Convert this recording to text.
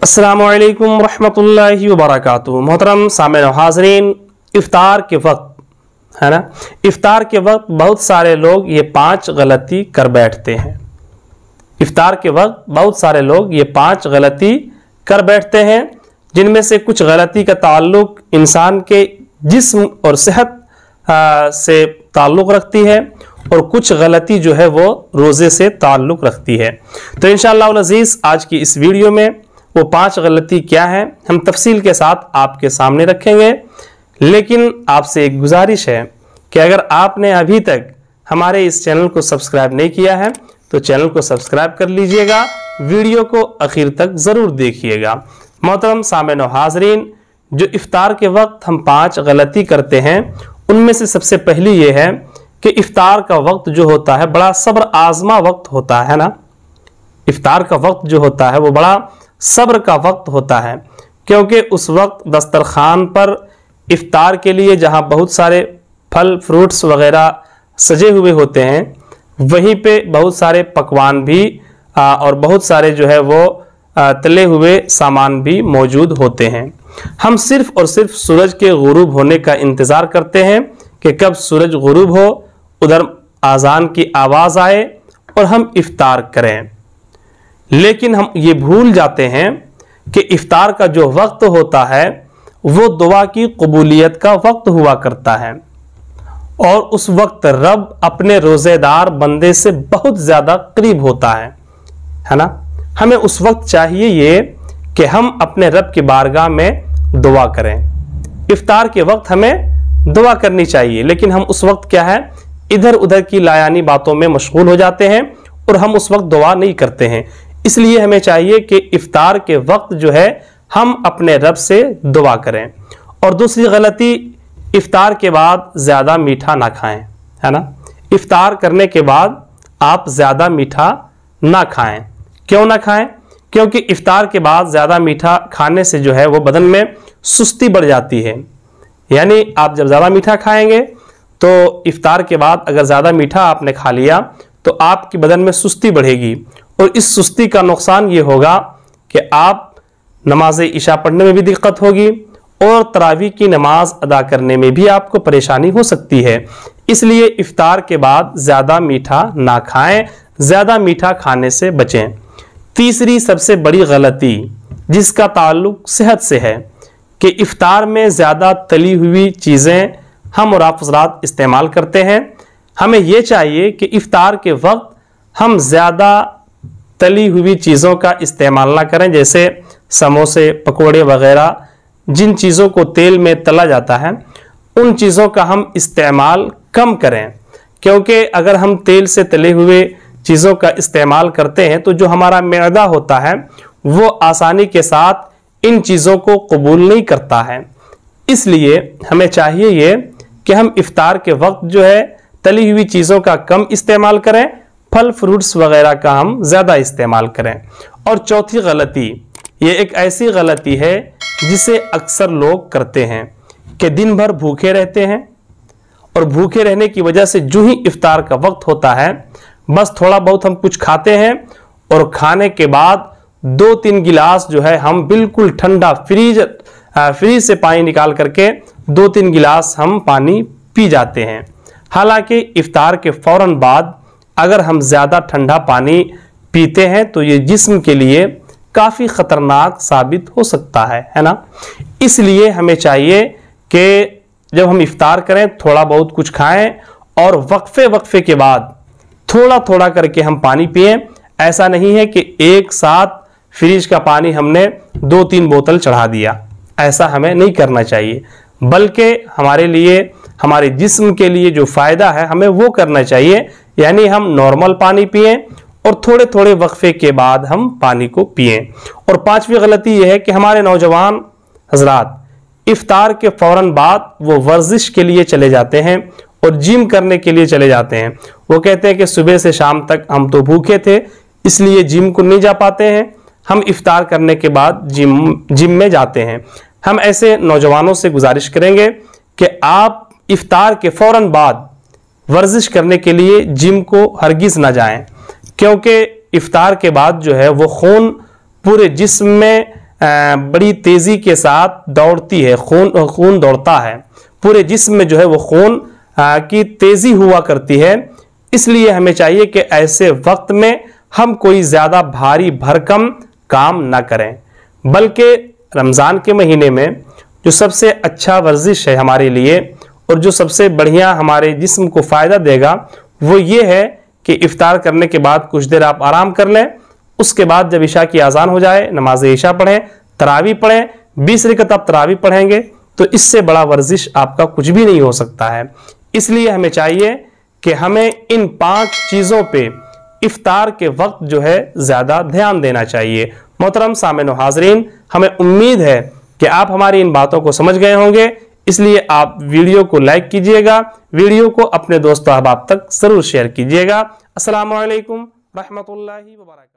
अस्सलामुअलैकुम रहमतुल्लाहि व बरकातुहू। मोहतरम सामईन हाज़रीन, इफ्तार के वक्त है ना, इफ्तार के वक्त बहुत सारे लोग ये 5 गलती कर बैठते हैं। इफ्तार के वक्त बहुत सारे लोग ये 5 गलती कर बैठते हैं, जिनमें से कुछ गलती का ताल्लुक इंसान के जिस्म और सेहत से ताल्लुक़ रखती है और कुछ गलती जो है वो रोज़े से ताल्लुक़ रखती है। तो इंशाअल्लाह अज़ीज़ आज की इस वीडियो में वो 5 गलती क्या है हम तफसील के साथ आपके सामने रखेंगे। लेकिन आपसे एक गुजारिश है कि अगर आपने अभी तक हमारे इस चैनल को सब्सक्राइब नहीं किया है तो चैनल को सब्सक्राइब कर लीजिएगा, वीडियो को आखिर तक ज़रूर देखिएगा। मोहतरम सामईन हाज़रीन, जो इफ्तार के वक्त हम 5 गलती करते हैं उनमें से सबसे पहली ये है कि इफ्तार का वक्त जो होता है बड़ा सब्र आज़मा वक्त होता है ना। इफ्तार का वक्त जो होता है वो बड़ा सब्र का वक्त होता है, क्योंकि उस वक्त दस्तरखान पर इफ्तार के लिए जहाँ बहुत सारे फल फ्रूट्स वगैरह सजे हुए होते हैं, वहीं पे बहुत सारे पकवान भी और बहुत सारे जो है वो तले हुए सामान भी मौजूद होते हैं। हम सिर्फ़ और सिर्फ सूरज के गुरूब होने का इंतज़ार करते हैं कि कब सूरज गुरूब हो, उधर आज़ान की आवाज़ आए और हम इफ्तार करें। लेकिन हम ये भूल जाते हैं कि इफ्तार का जो वक्त होता है वो दुआ की कबूलियत का वक्त हुआ करता है और उस वक्त रब अपने रोज़ेदार बंदे से बहुत ज़्यादा करीब होता है ना। हमें उस वक्त चाहिए ये कि हम अपने रब की बारगाह में दुआ करें। इफ्तार के वक्त हमें दुआ करनी चाहिए, लेकिन हम उस वक्त क्या है इधर उधर की लायानी बातों में मशगूल हो जाते हैं और हम उस वक्त दुआ नहीं करते हैं। इसलिए हमें चाहिए कि इफ्तार के वक्त जो है हम अपने रब से दुआ करें। और दूसरी गलती, इफ्तार के बाद ज़्यादा मीठा ना खाएं, है ना। इफ्तार करने के बाद आप ज़्यादा मीठा ना खाएं। क्यों ना खाएं? क्योंकि इफ्तार के बाद ज़्यादा मीठा खाने से जो है वो बदन में सुस्ती बढ़ जाती है। यानी आप जब ज़्यादा मीठा खाएंगे तो इफ्तार के बाद अगर ज़्यादा मीठा आपने खा लिया तो आपके बदन में सुस्ती बढ़ेगी और इस सुस्ती का नुकसान ये होगा कि आप नमाज इशा पढ़ने में भी दिक्कत होगी और तरावी की नमाज अदा करने में भी आपको परेशानी हो सकती है। इसलिए इफ्तार के बाद ज़्यादा मीठा ना खाएं, ज़्यादा मीठा खाने से बचें। तीसरी सबसे बड़ी गलती जिसका ताल्लुक सेहत से है कि इफ्तार में ज़्यादा तली हुई चीज़ें हम और आप हज़रात इस्तेमाल करते हैं। हमें यह चाहिए कि इफ्तार के वक्त हम ज़्यादा तली हुई चीज़ों का इस्तेमाल ना करें, जैसे समोसे पकोड़े वगैरह। जिन चीज़ों को तेल में तला जाता है उन चीज़ों का हम इस्तेमाल कम करें, क्योंकि अगर हम तेल से तले हुए चीज़ों का इस्तेमाल करते हैं तो जो हमारा मैदा होता है वो आसानी के साथ इन चीज़ों को कबूल नहीं करता है। इसलिए हमें चाहिए ये कि हम इफ्तार के वक्त जो है तली हुई चीज़ों का कम इस्तेमाल करें, फल फ्रूट्स वगैरह का हम ज़्यादा इस्तेमाल करें। और चौथी गलती, ये एक ऐसी गलती है जिसे अक्सर लोग करते हैं कि दिन भर भूखे रहते हैं और भूखे रहने की वजह से जो ही इफ्तार का वक्त होता है बस थोड़ा बहुत हम कुछ खाते हैं और खाने के बाद 2-3 गिलास जो है हम बिल्कुल ठंडा फ्रीज से पानी निकाल करके 2-3 गिलास हम पानी पी जाते हैं। हालांकि इफ्तार के फौरन बाद अगर हम ज़्यादा ठंडा पानी पीते हैं तो ये जिस्म के लिए काफ़ी ख़तरनाक साबित हो सकता है ना। इसलिए हमें चाहिए कि जब हम इफ्तार करें थोड़ा बहुत कुछ खाएं और वक्फे के बाद थोड़ा थोड़ा करके हम पानी पिएं। ऐसा नहीं है कि एक साथ फ्रिज का पानी हमने 2-3 बोतल चढ़ा दिया, ऐसा हमें नहीं करना चाहिए, बल्कि हमारे लिए हमारे जिस्म के लिए जो फ़ायदा है हमें वो करना चाहिए। यानी हम नॉर्मल पानी पिएं और थोड़े थोड़े वक्फे के बाद हम पानी को पिएं। और 5वीं गलती यह है कि हमारे नौजवान हजरात इफ्तार के फ़ौरन बाद वो वर्जिश के लिए चले जाते हैं और जिम करने के लिए चले जाते हैं। वो कहते हैं कि सुबह से शाम तक हम तो भूखे थे इसलिए जिम को नहीं जा पाते हैं, हम इफ्तार करने के बाद जिम में जाते हैं। हम ऐसे नौजवानों से गुजारिश करेंगे कि आप इफ्तार के फ़ौरन बाद वर्जिश करने के लिए जिम को हरगिज़ ना जाएं, क्योंकि इफ्तार के बाद जो है वो खून पूरे जिस्म में बड़ी तेज़ी के साथ दौड़ती है, खून दौड़ता है, पूरे जिस्म में जो है वो खून की तेज़ी हुआ करती है। इसलिए हमें चाहिए कि ऐसे वक्त में हम कोई ज़्यादा भारी भरकम काम ना करें, बल्कि रमज़ान के महीने में जो सबसे अच्छा वर्जिश है हमारे लिए और जो सबसे बढ़िया हमारे जिस्म को फ़ायदा देगा वो ये है कि इफ्तार करने के बाद कुछ देर आप आराम कर लें। उसके बाद जब इशा की अजान हो जाए नमाज इशा पढ़ें, तरावी पढ़ें, 20 रकअत आप तरावी पढ़ेंगे तो इससे बड़ा वर्जिश आपका कुछ भी नहीं हो सकता है। इसलिए हमें चाहिए कि हमें इन 5 चीज़ों पे इफ्तार के वक्त जो है ज़्यादा ध्यान देना चाहिए। मोहतरम सामिन व हाज़रीन, हमें उम्मीद है कि आप हमारी इन बातों को समझ गए होंगे, इसलिए आप वीडियो को लाइक कीजिएगा, वीडियो को अपने दोस्तों अहबाब तक ज़रूर शेयर कीजिएगा। अस्सलामु अलैकुम रहमतुल्लाहि व बरकातहू।